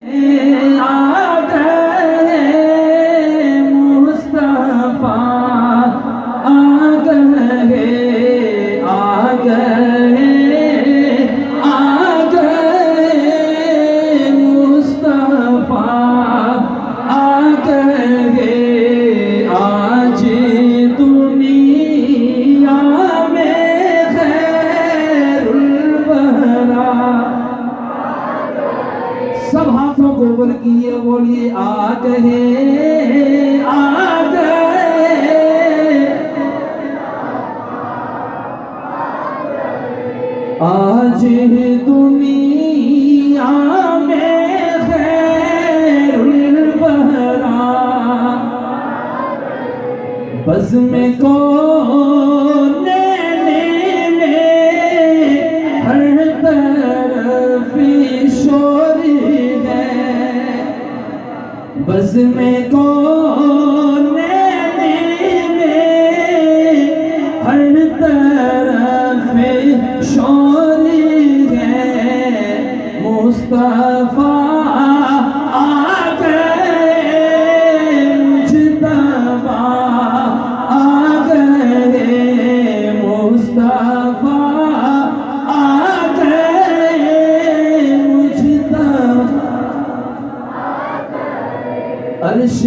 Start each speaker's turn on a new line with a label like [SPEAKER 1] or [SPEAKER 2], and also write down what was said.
[SPEAKER 1] آ گئے مصطفیٰ، آ گئے، آ گئے، آ گئے مصطفیٰ، آ گئے آج دنیا میں خیر الورا۔ سب ہاتھوں کو اوپر کیے بولیے آ گئے، آ گئے، آج دنیا میں خیر الورا۔ بزم کون میں ہر طرف شور ہے، بزم کون میں ہر طرف شور ہے، مصطفیٰ آ گئے، مجتبیٰ آ گئے، مصطفیٰ آ گئے، مجتبیٰ عرش